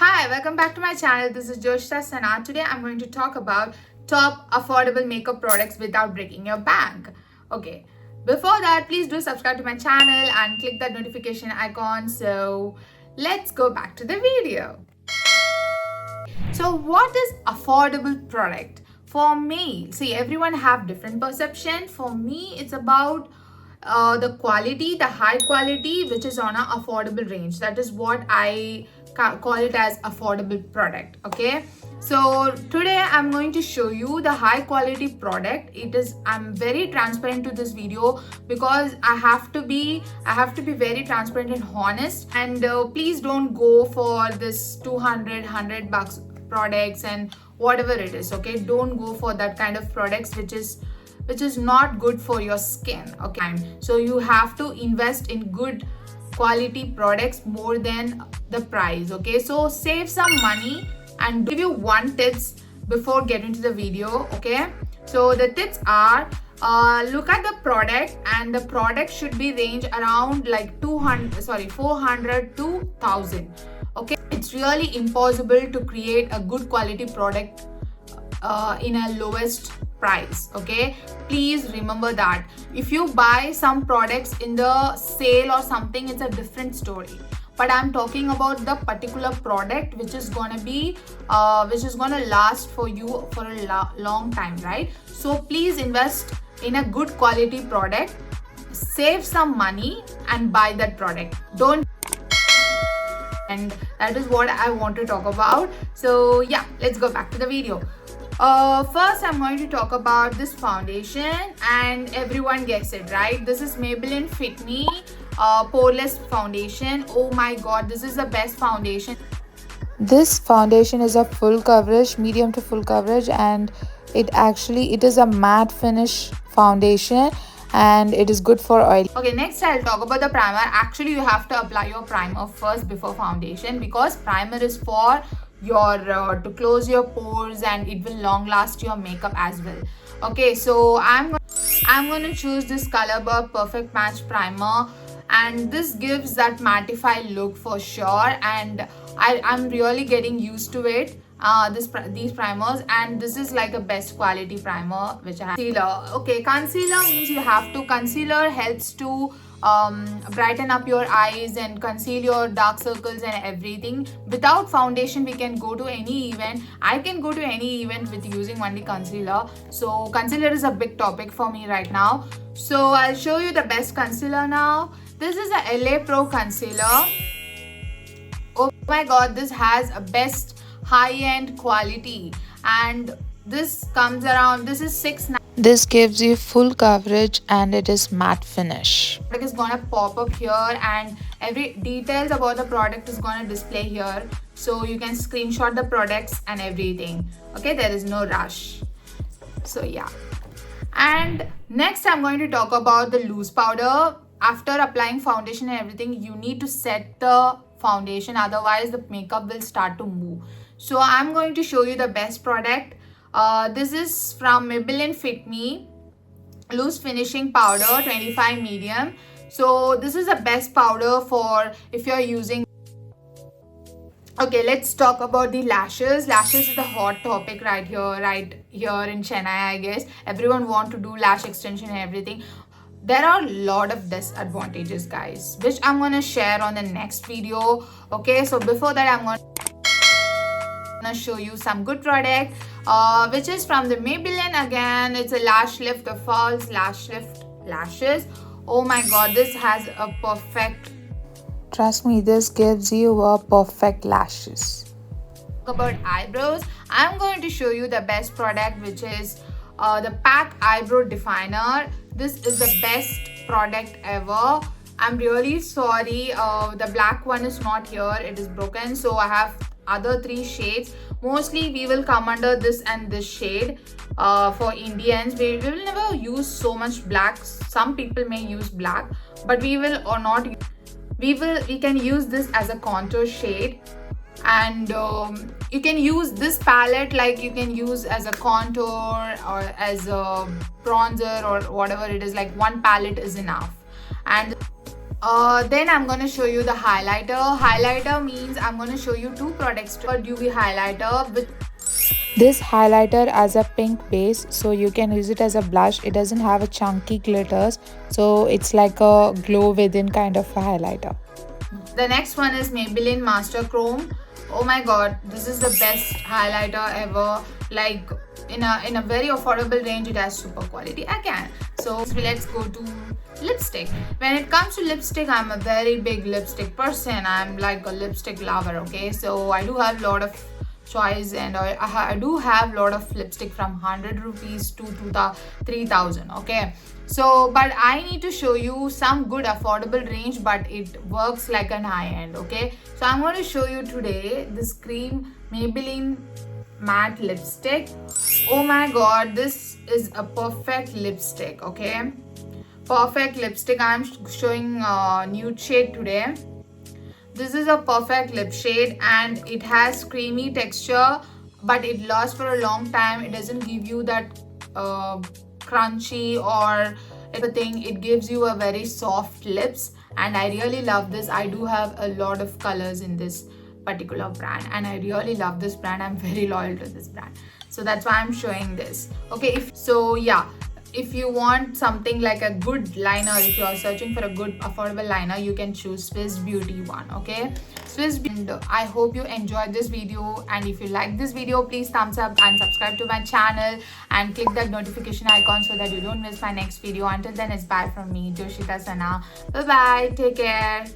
Hi, welcome back to my channel. This is Joshita Sana. Today I'm going to talk about top affordable makeup products without breaking your bank. Okay, before that, please do subscribe to my channel and click that notification icon. So let's go back to the video. So what is affordable product? For me, see, everyone have different perception. For me, it's about the quality, the high quality, which is on a affordable range. That is what I call it as affordable product. Okay, so today I'm going to show you the high quality product. I'm very transparent to this video because I have to be very transparent and honest. And please don't go for this 200 bucks products and whatever it is. Okay, don't go for that kind of products which is not good for your skin. Okay, so you have to invest in good quality products more than the price. Okay, so save some money and give you one tips before getting to the video. Okay, so the tips are look at the product, and the product should be range around like 400 to 1000. Okay, it's really impossible to create a good quality product in a lowest price. Okay, please remember that. If you buy some products in the sale or something, it's a different story, but I'm talking about the particular product which is gonna last for you for a long time, right? So please invest in a good quality product, save some money and buy that product. Don't. And that is what I want to talk about. So yeah, let's go back to the video. First I'm going to talk about this foundation, and everyone gets it, right? This is Maybelline Fit Me poreless foundation. Oh my god, this is the best foundation. This foundation is a full coverage, medium to full coverage, and it is a matte finish foundation, and it is good for oil. Okay, next I'll talk about the primer. Actually, you have to apply your primer first before foundation, because primer is for your to close your pores, and it will long last your makeup as well. Okay, so I'm going to choose this COLORBAR Perfect Match Primer, and this gives that mattify look for sure, and I'm really getting used to it. These primers, and this is like a best quality primer which I have. Concealer. Okay, concealer means concealer helps to brighten up your eyes and conceal your dark circles and everything. Without foundation, we can go to any event. I can go to any event with using only concealer. So concealer is a big topic for me right now. So I'll show you the best concealer now. This is a LA Pro concealer. Oh my god, this has a best high-end quality, and this comes around, this is $6.99. This gives you full coverage and it is matte finish. Product is gonna pop up here, and every details about the product is gonna display here, so you can screenshot the products and everything. Okay, there is no rush. So yeah, and next I'm going to talk about the loose powder. After applying foundation and everything, you need to set the foundation, otherwise the makeup will start to move. So I'm going to show you the best product. This is from Maybelline Fit Me loose finishing powder 25 medium. So this is the best powder for if you're using. Okay, let's talk about the lashes. Lashes is the hot topic right here in Chennai, I guess. Everyone want to do lash extension and everything. There are a lot of disadvantages, guys, which I'm going to share on the next video. Okay, so before that, I'm going to show you some good product, which is from the Maybelline again. It's a lash lift, the false lash lift lashes. Oh my god, this has a perfect. Trust me, this gives you a perfect lashes. About eyebrows, I'm going to show you the best product, which is the Pack Eyebrow Definer. This is the best product ever. I'm really sorry, the black one is not here, it is broken, so I have other 3 shades. Mostly we will come under this and this shade. For Indians, we will never use so much black. Some people may use black, but we will or not. We can use this as a contour shade, and you can use this palette like you can use as a contour or as a bronzer or whatever it is. Like one palette is enough. And Then I'm gonna show you the highlighter. Highlighter means I'm gonna show you two products. A dewy highlighter with This highlighter as a pink base, so you can use it as a blush. It doesn't have a chunky glitters, so it's like a glow within kind of a highlighter. the next one is Maybelline Master Chrome. Oh my god, this is the best highlighter ever. Like in a very affordable range, it has super quality again. So let's go to lipstick. When it comes to lipstick, I'm a very big lipstick person. I'm like a lipstick lover. Okay, so I do have a lot of choice, and I do have lot of lipstick from 100 rupees to 3000. Okay, so but I need to show you some good affordable range, but it works like an high end. Okay, so I'm going to show you today this cream Maybelline matte lipstick. Oh my god, this is a perfect lipstick. Okay, perfect lipstick. I'm showing nude shade today. This is a perfect lip shade and it has creamy texture, but it lasts for a long time. It doesn't give you that crunchy or everything. It gives you a very soft lips, and I really love this. I do have a lot of colors in this particular brand, and I really love this brand. I'm very loyal to this brand, so that's why I'm showing this. Okay, if you want something like a good liner, if you are searching for a good affordable liner, you can choose Swiss Beauty one. Okay, and I hope you enjoyed this video, and if you like this video, please thumbs up and subscribe to my channel and click that notification icon so that you don't miss my next video. Until then, it's bye from me, Joshita Sana. Bye bye, take care.